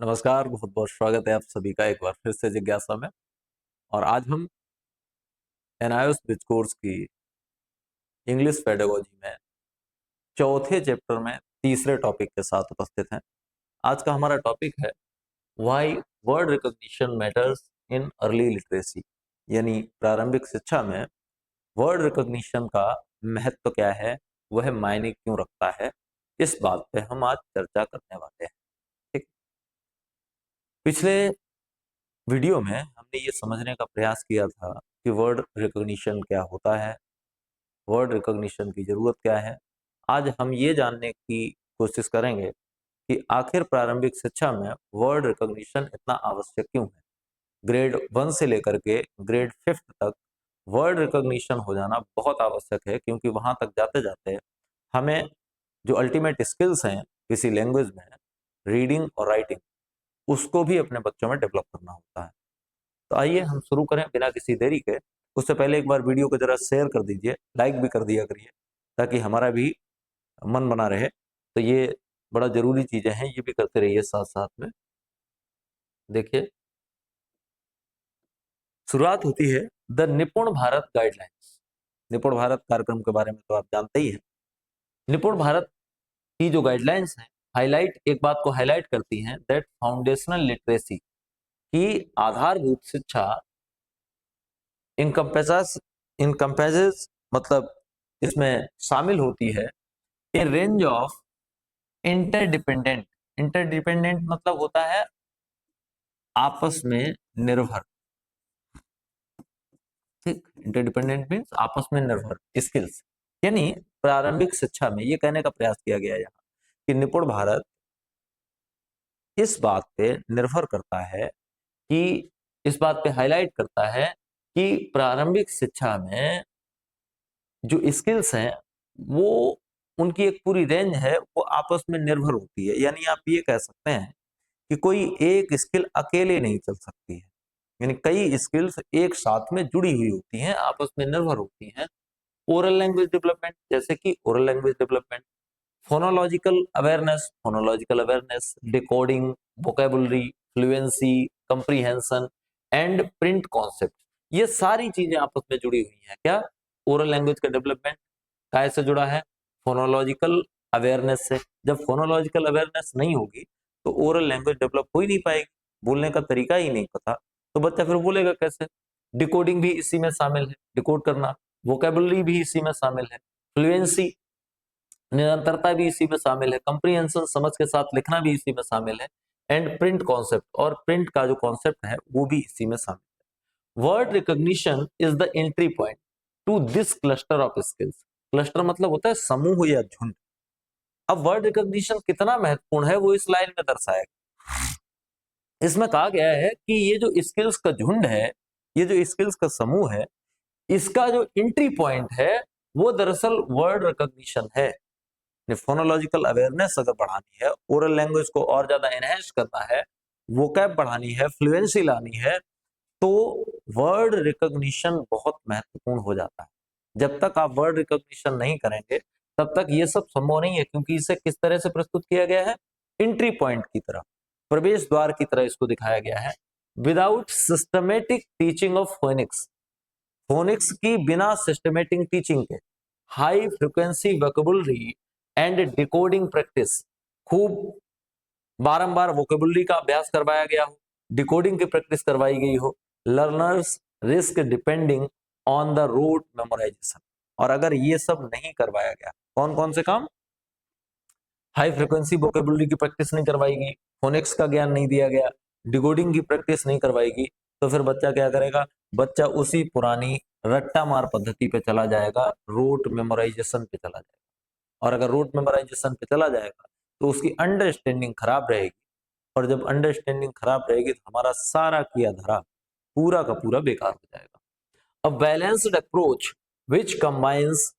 नमस्कार, बहुत बहुत स्वागत है आप सभी का एक बार फिर से जिज्ञासा में। और आज हम एनायोस ब्रिज कोर्स की इंग्लिश पेडागोजी में चौथे चैप्टर में तीसरे टॉपिक के साथ उपस्थित हैं। आज का हमारा टॉपिक है why word recognition matters in early literacy, यानी प्रारंभिक शिक्षा में वर्ड रिकॉग्निशन का महत्व क्या है, वह मायने क्यों रखता है। इस बात पे हम आज चर्चा करने वाले हैं। ठीक, पिछले वीडियो में हमने ये समझने का प्रयास किया था कि वर्ड रिकॉग्निशन क्या होता है, वर्ड रिकॉग्निशन की जरूरत क्या है। आज हम ये जानने की कोशिश करेंगे कि आखिर प्रारंभिक शिक्षा में वर्ड रिकॉग्निशन इतना आवश्यक क्यों है। ग्रेड 1 से लेकर के ग्रेड 5 तक वर्ड रिकॉग्निशन हो जाना बहुत आवश्यक है, क्योंकि वहां तक जाते जाते हमें जो अल्टीमेट स्किल्स हैं किसी लैंग्वेज में, रीडिंग और राइटिंग, उसको भी अपने बच्चों में डेवलप करना होता है। तो आइए हम शुरू करें बिना किसी देरी के। उससे पहले एक बार वीडियो को जरा शेयर कर दीजिए, लाइक भी कर दिया करिए, ताकि हमारा भी मन बना रहे। तो ये बड़ा जरूरी चीजें हैं, ये भी करते रहिए साथ साथ में। देखिए, शुरुआत होती है द निपुण भारत गाइडलाइंस। निपुण भारत कार्यक्रम के बारे में तो आप जानते ही हैं। निपुण भारत की जो गाइडलाइंस हैं, हाईलाइट एक बात को हाईलाइट करती हैं दैट फाउंडेशनल लिटरेसी की आधारभूत शिक्षा इनकम्पेसेस मतलब इसमें शामिल होती है ए रेंज ऑफ इंटरडिपेंडेंट। इंटरडिपेंडेंट मतलब होता है आपस में निर्भर। ठीक, इंटरडिपेंडेंट मीन्स आपस में निर्भर स्किल्स। यानी प्रारंभिक शिक्षा में ये कहने का प्रयास किया गया है यहाँ कि निपुण भारत इस बात पे निर्भर करता है कि इस बात पे हाईलाइट करता है कि प्रारंभिक शिक्षा में जो स्किल्स हैं वो उनकी एक पूरी रेंज है, वो आपस में निर्भर होती है। यानी आप ये कह सकते हैं कि कोई एक स्किल अकेले नहीं चल सकती है, यानी कई स्किल्स एक साथ में जुड़ी हुई होती हैं, आपस में निर्भर होती हैं। ओरल लैंग्वेज डेवलपमेंट, जैसे कि oral language development, phonological awareness, decoding, vocabulary, fluency, comprehension and print concept, ये सारी चीजें आपस में जुड़ी हुई हैं। क्या? ओरल लैंग्वेज का डेवलपमेंट कैसे जुड़ा है? फोनोलॉजिकल अवेयरनेस से। जब फोनोलॉजिकल अवेयरनेस नहीं होगी तो ओरल लैंग्वेज डेवलप हो ही नहीं पाएगी, बोलने का तरीका ही नहीं पता तो बच्चा फिर बोलेगा कैसे। डिकोडिंग भी इसी में शामिल है, डिकोड करना। वोकेबुलरी भी इसी में शामिल है। फ्लुएंसी, निरंतरता भी इसी में शामिल है। कंप्रीहेंशन, समझ के साथ लिखना भी इसी में शामिल है। एंड प्रिंट कॉन्सेप्ट, और प्रिंट का जो कॉन्सेप्ट है वो भी इसी में शामिल है। Word recognition is the entry point two this cluster of skills. Cluster मतलब होता है समूह या झुंड। अब वर्ड रिकॉग्निशन कितना महत्वपूर्ण है वो इस लाइन में दर्शाया गया। इसमें कहा गया है कि ये जो स्किल्स का झुंड है, ये जो स्किल्स का समूह है, इसका जो एंट्री पॉइंट है वो दरअसल वर्ड रिकॉग्निशन है। फोनोलॉजिकल अवेयरनेस अगर बढ़ानी है, ओरल लैंग्वेज को और ज्यादा एनहेंस करना है, वोकैब बढ़ानी है, फ्लुएंसी लानी है, तो वर्ड रिकॉग्निशन बहुत महत्वपूर्ण हो जाता है। जब तक आप वर्ड रिकॉग्निशन नहीं करेंगे तब तक ये सब संभव नहीं है, क्योंकि इसे किस तरह से प्रस्तुत किया गया है? एंट्री पॉइंट की तरह, प्रवेश द्वार की तरह इसको दिखाया गया है। Without systematic teaching of phoenix, phoenix की बिना सिस्टमेटिक टीचिंग के high frequency vocabulary and decoding practice, खूब बारंबार वोकेबुलरी का अभ्यास करवाया गया हो, डिकोडिंग की प्रैक्टिस करवाई गई हो, learners risk depending on the rote memorisation. और अगर ये सब नहीं करवाया गया, कौन कौन से काम? हाई फ्रिक्वेंसी वोकेबुलरी की प्रैक्टिस नहीं करवाई गई, फोनिक्स का ज्ञान नहीं दिया गया, डिकोडिंग की प्रैक्टिस नहीं करवाएगी, तो फिर बच्चा क्या करेगा? बच्चा उसी पुरानी रट्टा मार पद्धति पे चला जाएगा, रूट मेमोराइजेशन पे चला जाएगा। और अगर रूट मेमोराइजेशन पे चला जाएगा तो उसकी अंडरस्टैंडिंग खराब रहेगी, और जब अंडरस्टैंडिंग खराब रहेगी तो हमारा सारा किया धरा पूरा का पूरा बेकार हो जाएगा। A balanced approach which combines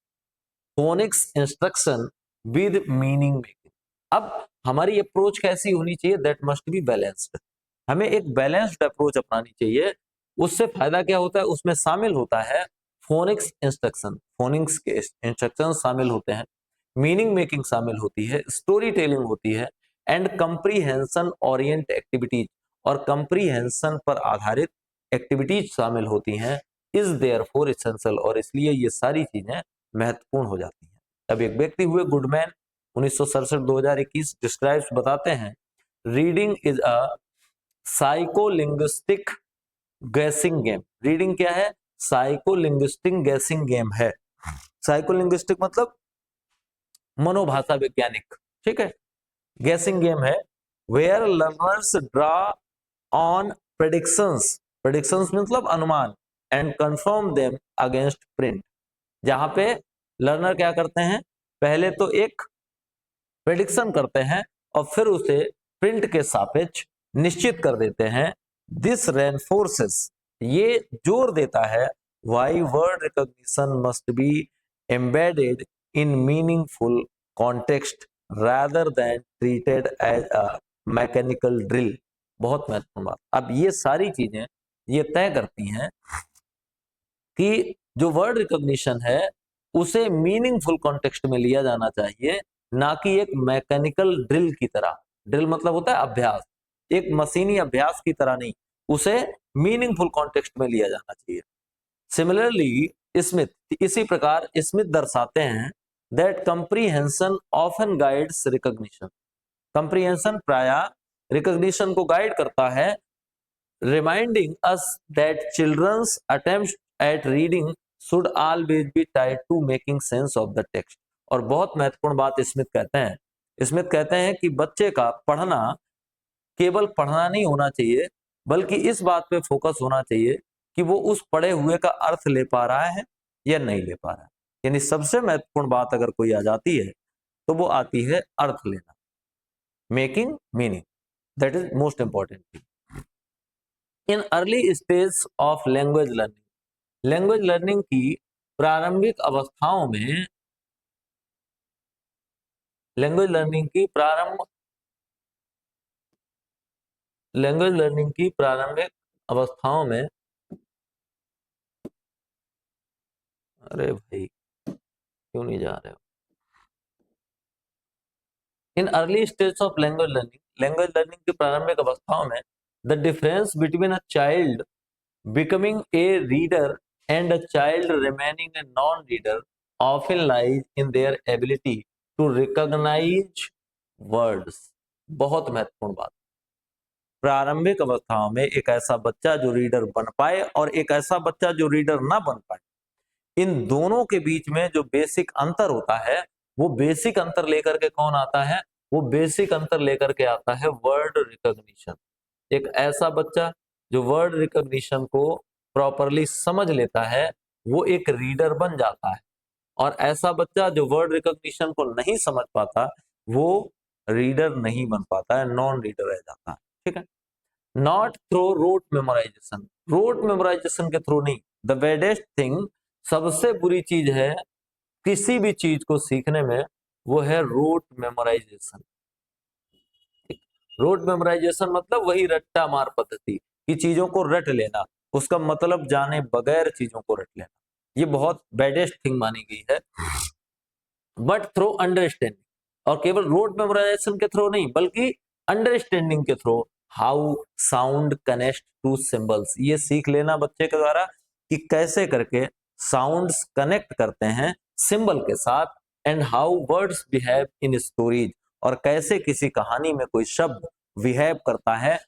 phoenix instruction with meaning making. अब हमारी अप्रोच कैसी होनी चाहिए? That must be balanced. हमें एक बैलेंस्ड अप्रोच अपनानी चाहिए। उससे फायदा क्या होता है? उसमें शामिल होता है फोनिक्स इंस्ट्रक्शन, फोनिक्स के इंस्ट्रक्शन शामिल होते हैं, मीनिंग मेकिंग शामिल होती है, स्टोरी टेलिंग होती है, एंड कंप्रीहेंशन ओरिएंट एक्टिविटीज, और कंप्रीहेंशन पर आधारित एक्टिविटीज शामिल होती हैं, इज देयरफॉर एसेंशियल, और इसलिए ये सारी चीजें महत्वपूर्ण हो जाती हैं। अब एक व्यक्ति हुए गुडमैन 1967-2021 डिस्क्राइब्स बताते हैं, reading is a psycholinguistic guessing game. Reading क्या है? साइकोलिंग्विस्टिक गैसिंग गेम है। साइकोलिंग्विस्टिक मतलब मनोभाषा वैज्ञानिक, ठीक है, गैसिंग गेम है। Where learners draw on predictions, predictions मतलब अनुमान, and confirm them against print. जहां पे लर्नर क्या करते हैं, पहले तो एक प्रेडिक्शन करते हैं और फिर उसे प्रिंट के सापेक्ष निश्चित कर देते हैं। दिस रेनफोर्सेस, ये जोर देता है, why word recognition must be embedded in meaningful context rather than treated as a mechanical drill. बहुत महत्वपूर्ण बात। अब ये सारी चीजें ये तय करती हैं कि जो वर्ड रिकॉग्निशन है उसे मीनिंगफुल कॉन्टेक्स्ट में लिया जाना चाहिए, ना कि एक मैकेनिकल ड्रिल की तरह। ड्रिल मतलब होता है अभ्यास, एक मशीनी अभ्यास की तरह नहीं, उसे मीनिंगफुल कॉन्टेक्स्ट में लिया जाना चाहिए। सिमिलरली स्मिथ, इसी प्रकार स्मिथ दर्शाते हैं that comprehension often guides recognition. Comprehension प्रायः रिकॉग्निशन को गाइड करता है, reminding us that children's attempts at reading should always be tied to making sense of the text। और बहुत महत्वपूर्ण बात स्मिथ कहते हैं, स्मिथ कहते हैं कि बच्चे का पढ़ना केवल पढ़ना नहीं होना चाहिए, बल्कि इस बात पे फोकस होना चाहिए कि वो उस पढ़े हुए का अर्थ ले पा रहा है या नहीं ले पा रहा है। यानी सबसे महत्वपूर्ण बात अगर कोई आ जाती है तो वो आती है अर्थ लेना, making meaning, that is most important thing. In early stage of language learning, language learning की प्रारंभिक अवस्थाओं में, लैंग्वेज लर्निंग की प्रारंभिक अवस्थाओं में, अरे भाई क्यों नहीं जा रहे हो? In early stage of language learning, language learning की प्रारंभिक अवस्थाओं में the difference between a child becoming a reader and a child remaining a non-reader often lies in their ability to recognize words। बहुत महत्वपूर्ण बात। प्रारंभिक अवस्थाओं में एक ऐसा बच्चा जो रीडर बन पाए और एक ऐसा बच्चा जो रीडर ना बन पाए, इन दोनों के बीच में जो बेसिक अंतर होता है, वो बेसिक अंतर लेकर के कौन आता है? वो बेसिक अंतर लेकर के आता है वर्ड रिकॉग्निशन। एक ऐसा बच्चा जो वर्ड रिकॉग्निशन को प्रॉपरली समझ लेता है वो एक रीडर बन जाता है, और ऐसा बच्चा जो वर्ड रिकॉग्निशन को नहीं समझ पाता वो रीडर नहीं बन पाता है, नॉन रीडर रह जाता है। ठीक है, not through rote memorisation, rote memorisation के थ्रू नहीं। द बेडेस्ट थिंग, सबसे बुरी चीज है किसी भी चीज को सीखने में, वो है रोट मेमोराइजेशन। रोट मेमोराइजेशन मतलब वही रट्टा मार पद्धति की चीजों को रट लेना, उसका मतलब जाने बगैर चीजों को रट लेना, ये बहुत बैडेस्ट थिंग मानी गई है। बट थ्रू अंडरस्टैंडिंग, और केवल रोट मेमोराइजेशन के थ्रू नहीं बल्कि अंडरस्टैंडिंग के through, how sound connect to symbols, ये सीख लेना बच्चे के द्वारा कि कैसे करके साउंड्स कनेक्ट करते हैं सिंबल के साथ, and how words behave in stories, और कैसे किसी कहानी में कोई शब्द बिहेव करता है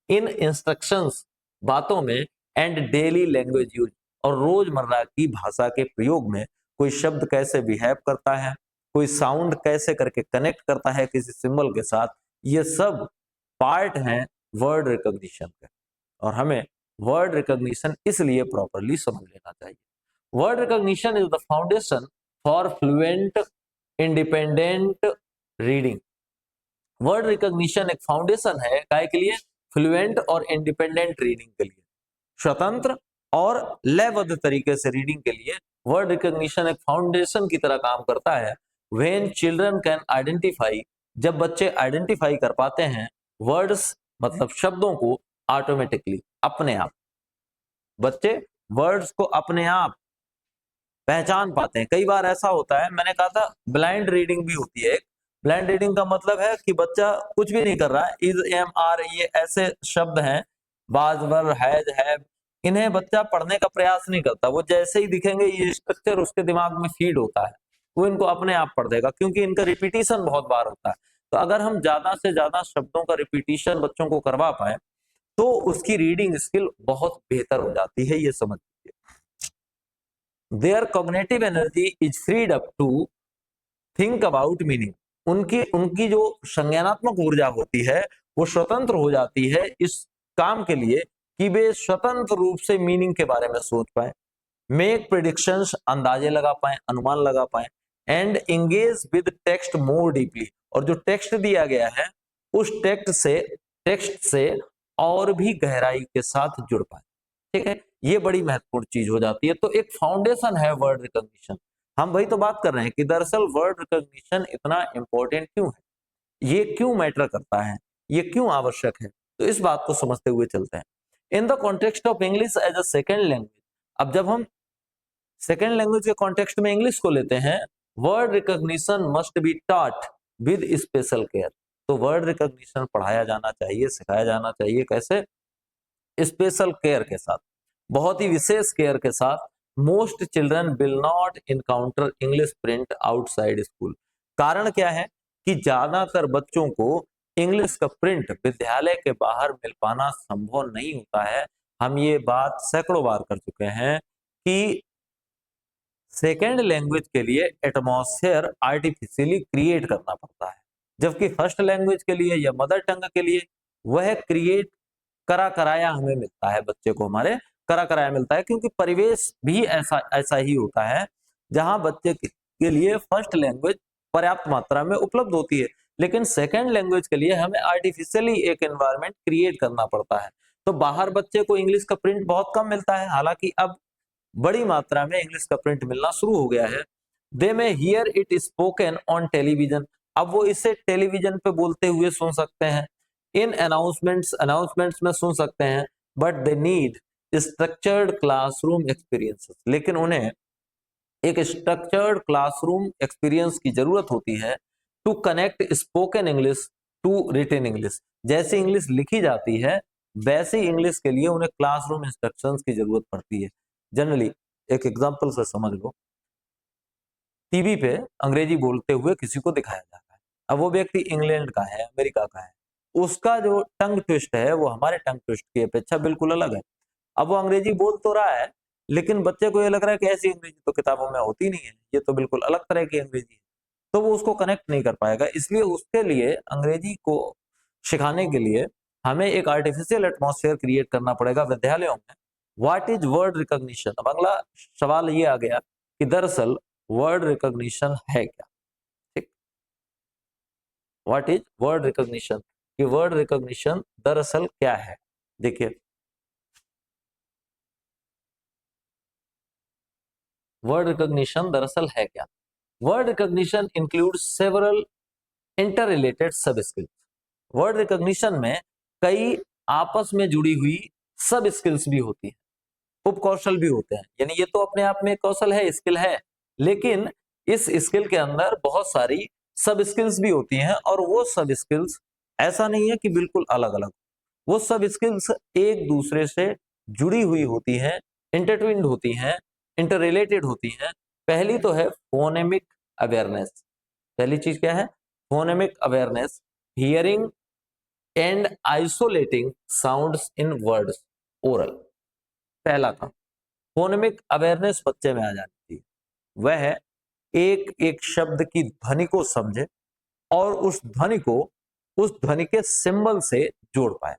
इन इंस्ट्रक्शंस, बातों में, एंड डेली लैंग्वेज यूज, और रोजमर्रा की भाषा के प्रयोग में कोई शब्द कैसे बिहेव करता है, कोई साउंड कैसे करके कनेक्ट करता है किसी सिंबल के साथ, ये सब पार्ट हैं वर्ड रिकॉग्निशन के, और हमें वर्ड रिकॉग्निशन इसलिए प्रॉपरली समझ लेना चाहिए। Word recognition is the foundation for fluent independent reading. Word recognition एक फाउंडेशन है काय के लिए? फ्लुएंट और इंडिपेंडेंट रीडिंग के लिए, स्वतंत्र और लयबद्ध तरीके से रीडिंग के लिए वर्ड रिकॉग्निशन एक फाउंडेशन की तरह काम करता है। व्हेन चिल्ड्रन कैन आइडेंटिफाई, जब बच्चे आइडेंटिफाई कर पाते हैं वर्ड्स मतलब शब्दों को ऑटोमेटिकली, अपने आप, बच्चे वर्ड्स को अपने आप पहचान पाते हैं। कई बार ऐसा होता है, मैंने कहा था ब्लाइंड रीडिंग भी होती है, ब्लाइंड रीडिंग का मतलब है कि बच्चा कुछ भी नहीं कर रहा है, इज एम आर ये ऐसे शब्द हैं, बाज वर हैज हैव, इन्हें बच्चा पढ़ने का प्रयास नहीं करता, वो जैसे ही दिखेंगे ये स्ट्रक्चर उसके दिमाग में फीड होता है, वो इनको अपने आप पढ़ देगा क्योंकि इनका रिपीटिशन बहुत बार होता है। तो अगर हम ज्यादा से ज्यादा शब्दों का रिपीटिशन बच्चों को करवा पाए तो उसकी रीडिंग स्किल बहुत बेहतर हो जाती है, ये समझ लीजिए। Their cognitive energy is freed up to think about meaning, उनकी उनकी जो संज्ञानात्मक ऊर्जा होती है वो स्वतंत्र हो जाती है इस काम के लिए कि वे स्वतंत्र रूप से मीनिंग के बारे में सोच पाए, मेक प्रिडिक्शंस अंदाजे लगा पाए, अनुमान लगा पाए, and engage with text more deeply, और जो टेक्स्ट दिया गया है उस टेक्स्ट से और भी गहराई के साथ जुड़ पाए। ठीक है, ये बड़ी महत्वपूर्ण चीज हो जाती है। तो एक फाउंडेशन है वर्ड रिकॉग्निशन। हम वही तो बात कर रहे हैं कि दरअसल वर्ड रिकॉग्निशन इतना इंपॉर्टेंट क्यों है, ये क्यों मैटर करता है, ये क्यों आवश्यक है, तो इस बात को समझते हुए चलते हैं। In the context of English as a second language, अब जब हम सेकेंड लैंग्वेज के कॉन्टेक्स्ट में इंग्लिश को लेते हैं, word recognition must be taught with special care, तो वर्ड रिकॉग्निशन पढ़ाया जाना चाहिए, सिखाया जाना चाहिए, कैसे? स्पेशल केयर के साथ, बहुत ही विशेष केयर के साथ। Most children will not encounter English print outside school, कारण क्या है कि ज्यादातर बच्चों को इंग्लिश का प्रिंट विद्यालय के बाहर मिल पाना संभव नहीं होता है। हम ये बात सैकड़ों बार कर चुके हैं कि सेकेंड लैंग्वेज के लिए एटमॉस्फेयर आर्टिफिशियली क्रिएट करना पड़ता है, जबकि फर्स्ट लैंग्वेज के लिए या मदर टंग के लिए वह क्रिएट करा कराया हमें मिलता है, बच्चे को हमारे करा कराया मिलता है, क्योंकि परिवेश भी ऐसा ऐसा ही होता है जहां बच्चे के लिए फर्स्ट लैंग्वेज पर्याप्त मात्रा में उपलब्ध होती है, लेकिन सेकेंड लैंग्वेज के लिए हमें आर्टिफिशियली एक एनवायरनमेंट क्रिएट करना पड़ता है। तो बाहर बच्चे को इंग्लिश का प्रिंट बहुत कम मिलता है, हालांकि अब बड़ी मात्रा में इंग्लिश का प्रिंट मिलना शुरू हो गया है। दे में here it spoken on television, अब वो इसे टेलीविजन पे बोलते हुए सुन सकते हैं, इन अनाउंसमेंट्स में सुन सकते हैं, but they need structured classroom experiences, लेकिन उन्हें एक स्ट्रक्चर्ड क्लासरूम एक्सपीरियंस की जरूरत होती है to connect spoken English to written English, जैसे इंग्लिश लिखी जाती है वैसे इंग्लिश के लिए उन्हें क्लासरूम इंस्ट्रक्शंस की जरूरत पड़ती है। जनरली एक एग्जांपल से समझ लो, टीवी पे अंग्रेजी बोलते हुए किसी को दिखाया जाता है, अब वो व्यक्ति इंग्लैंड का है, अमेरिका का है, उसका जो टंग ट्विस्ट है वो हमारे टंग ट्विस्ट की अपेक्षा बिल्कुल अलग है। अब वो अंग्रेजी बोल तो रहा है लेकिन बच्चे को ये लग रहा है कि ऐसी अंग्रेजी तो किताबों में होती नहीं है, ये तो बिल्कुल अलग तरह की अंग्रेजी है, तो वो उसको कनेक्ट नहीं कर पाएगा। इसलिए उसके लिए अंग्रेजी को सिखाने के लिए हमें एक आर्टिफिशियल एटमॉस्फेयर क्रिएट करना पड़ेगा विद्यालयों में। व्हाट इज वर्ड रिकॉग्निशन, अब अगला सवाल ये आ गया कि दरअसल वर्ड रिकॉग्निशन है क्या। ठीक, व्हाट इज वर्ड रिकॉग्निशन, कि वर्ड रिकॉग्निशन दरअसल क्या है। देखिए, वर्ड रिकॉग्निशन दरअसल है क्या। Word recognition include several inter related सब स्किल्स, वर्ड रिकॉग्निशन में कई आपस में जुड़ी हुई सब स्किल्स भी होती हैं, उप कौशल भी होते हैं, यानी ये तो अपने आप में एक कौशल है, स्किल है, लेकिन इस स्किल के अंदर बहुत सारी सब स्किल्स भी होती हैं, और वो सब स्किल्स ऐसा नहीं है कि बिल्कुल अलग अलग, वो सब स्किल्स एक दूसरे से जुड़ी हुई होती हैं, इंटरट्विन्ड होती हैं, इंटर रिलेटेड होती हैं। पहली तो है फोनेमिक अवेयरनेस, पहली चीज क्या है? Phonemic awareness, hearing and isolating sounds in words oral, पहला काम। फोनेमिक अवेयरनेस बच्चे में आ जाती है, वह एक एक शब्द की ध्वनि को समझे और उस ध्वनि को उस ध्वनि के सिंबल से जोड़ पाए।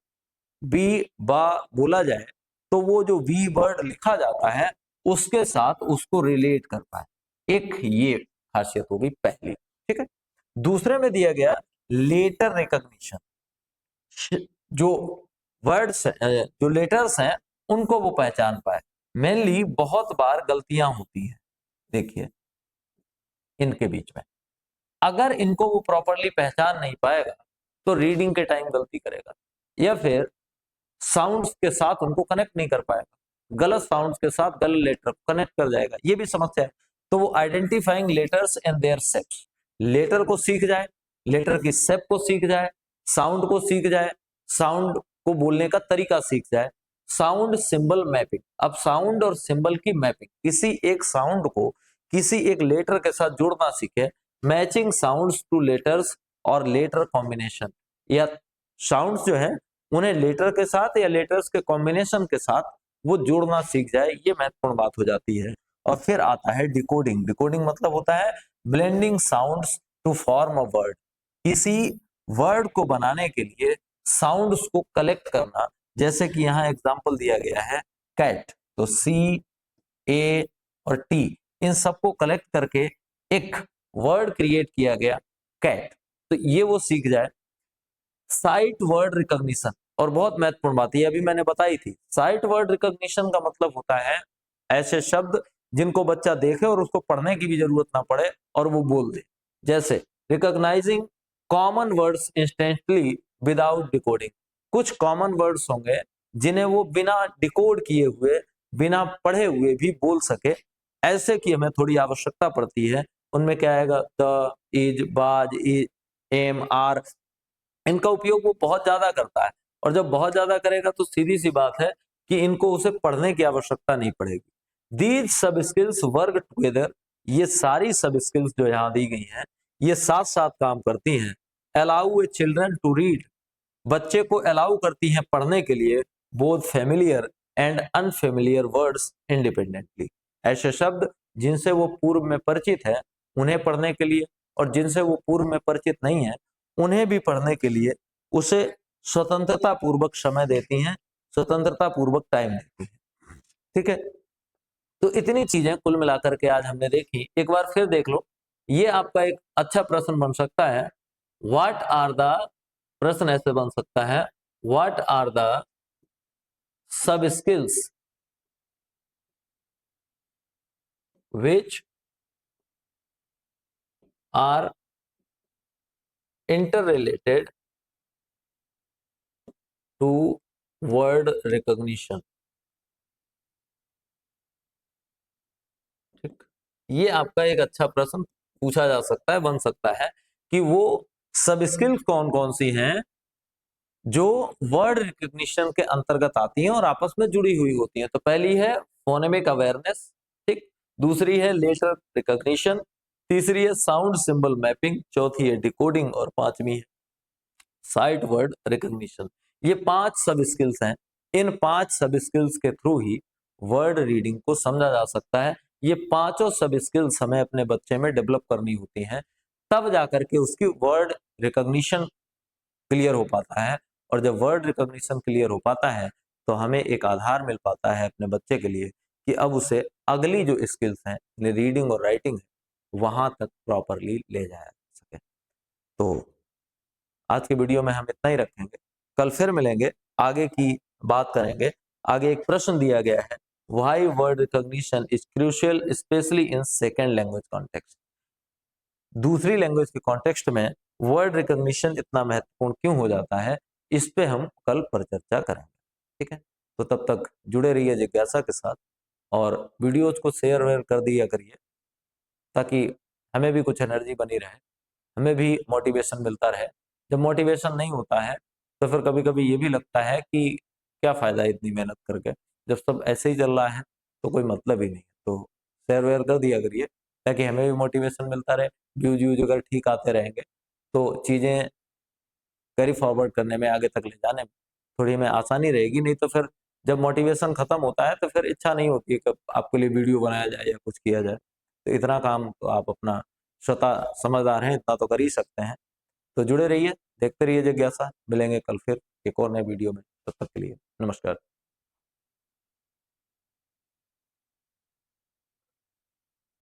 बी बा बोला जाए तो वो जो वी वर्ड लिखा जाता है उसके साथ उसको रिलेट कर पाए, एक ये खासियत होगी पहली। ठीक है, दूसरे में दिया गया लेटर रिकॉग्निशन, जो वर्ड्स जो लेटर्स हैं उनको वो पहचान पाए। मेनली बहुत बार गलतियां होती हैं, देखिए इनके बीच में, अगर इनको वो प्रॉपरली पहचान नहीं पाएगा तो रीडिंग के टाइम गलती करेगा, या फिर साउंड्स के साथ उनको कनेक्ट नहीं कर पाएगा, गलत साउंड्स के साथ गलत लेटर कनेक्ट कर जाएगा, ये भी समस्या है। तो वो identifying letters and their sets, letter को सीख जाए लेटर की शेप को सीख जाए, साउंड को सीख जाए, साउंड को बोलने का तरीका सीख जाए। साउंड सिंबल मैपिंग, अब साउंड और सिंबल की मैपिंग, किसी एक साउंड को किसी एक लेटर के साथ जोड़ना सीखे। मैचिंग साउंड्स टू लेटर्स और लेटर कॉम्बिनेशन, या साउंड्स जो है उन्हें लेटर के साथ या लेटर्स के कॉम्बिनेशन के साथ वो जोड़ना सीख जाए, ये महत्वपूर्ण बात हो जाती है। और फिर आता है डिकोडिंग। डिकोडिंग मतलब होता है blending sounds to form a word, किसी वर्ड को बनाने के लिए साउंड्स को कलेक्ट करना। जैसे कि यहाँ एग्जांपल दिया गया है कैट, तो सी ए और टी, इन सबको कलेक्ट करके एक वर्ड क्रिएट किया गया कैट, तो ये वो सीख जाए। साइट वर्ड रिकॉग्निशन, और बहुत महत्वपूर्ण बात ये अभी मैंने बताई थी, साइट वर्ड रिकॉग्निशन का मतलब होता है ऐसे शब्द जिनको बच्चा देखे और उसको पढ़ने की भी जरूरत ना पड़े और वो बोल दे। जैसे recognising common words instantly without decoding, कुछ कॉमन वर्ड्स होंगे जिन्हें वो बिना डिकोड किए हुए, बिना पढ़े हुए भी बोल सके, ऐसे की हमें थोड़ी आवश्यकता पड़ती है। उनमें क्या आएगा, द, इज, बाज, एम, आर, इनका उपयोग वो बहुत ज्यादा करता है। और जब बहुत ज्यादा करेगा तो सीधी सी बात है कि इनको उसे पढ़ने की आवश्यकता नहीं पड़ेगी। These sub skills work together, ये सारी सब स्किल्स जो यहाँ दी गई हैं ये साथ साथ काम करती हैं। Allow a children to read, बच्चे को अलाउ करती हैं पढ़ने के लिए both familiar and unfamiliar words independently, ऐसे शब्द जिनसे वो पूर्व में परिचित है उन्हें पढ़ने के लिए, और जिनसे वो पूर्व में परिचित नहीं है उन्हें भी पढ़ने के लिए उसे स्वतंत्रता पूर्वक समय देती हैं, स्वतंत्रता पूर्वक टाइम देती हैं। ठीक है, तो इतनी चीजें कुल मिलाकर के आज हमने देखी। एक बार फिर देख लो, ये आपका एक अच्छा प्रश्न बन सकता है। व्हाट आर द, प्रश्न ऐसे बन सकता है, what are the sub skills which are interrelated to word recognition। ठीक, ये आपका एक अच्छा प्रश्न पूछा जा सकता है, बन सकता है कि वो सब स्किल्स कौन कौन सी हैं जो वर्ड रिकॉग्निशन के अंतर्गत आती हैं और आपस में जुड़ी हुई होती हैं। तो पहली है फोनेमिक अवेयरनेस, ठीक, दूसरी है लेटर रिकॉग्निशन, तीसरी है साउंड सिंबल मैपिंग, चौथी है डिकोडिंग और पांचवी है साइट वर्ड रिकॉग्निशन। ये 5 सब स्किल्स हैं। इन 5 सब स्किल्स के थ्रू ही वर्ड रीडिंग को समझा जा सकता है। ये पांचों सब स्किल्स हमें अपने बच्चे में डेवलप करनी होती हैं, तब जाकर के उसकी वर्ड रिकॉग्निशन क्लियर हो पाता है। और जब वर्ड रिकॉग्निशन क्लियर हो पाता है तो हमें एक आधार मिल पाता है अपने बच्चे के लिए कि अब उसे अगली जो स्किल्स हैं, रीडिंग और राइटिंग है, वहां तक प्रॉपरली ले जाया जा सके। तो आज के वीडियो में हम इतना ही रखेंगे, कल फिर मिलेंगे, आगे की बात करेंगे। आगे एक प्रश्न दिया गया है, why word recognition is crucial specially in second language context, दूसरी लैंग्वेज के कॉन्टेक्स्ट में वर्ड रिकॉग्निशन इतना महत्वपूर्ण क्यों हो जाता है, इस पे हम कल पर चर्चा करेंगे। ठीक है, तो तब तक जुड़े रहिए जिज्ञासा के साथ और वीडियोज को शेयर वेयर कर दिया करिए, ताकि हमें भी कुछ एनर्जी बनी रहे, हमें भी मोटिवेशन मिलता रहे। जब मोटिवेशन नहीं होता है तो फिर कभी कभी ये भी लगता है कि क्या फायदा इतनी मेहनत करके, जब सब ऐसे ही चल रहा है तो कोई मतलब ही नहीं। तो शेयर वेयर कर दिया करिए ताकि हमें भी मोटिवेशन मिलता रहे। व्यूज व्यूज अगर ठीक आते रहेंगे तो चीज़ें कैरी फॉरवर्ड करने में, आगे तक ले जाने में थोड़ी हमें आसानी रहेगी। नहीं तो फिर जब मोटिवेशन खत्म होता है तो फिर इच्छा नहीं होती है कि आपके लिए वीडियो बनाया जाए या कुछ किया जाए। तो इतना काम तो आप अपना स्वतः समझदार हैं, इतना तो कर ही सकते हैं। तो जुड़े रहिए, देखते रहिए जिज्ञासा। मिलेंगे कल फिर एक और नए वीडियो में, तब तक के लिए नमस्कार।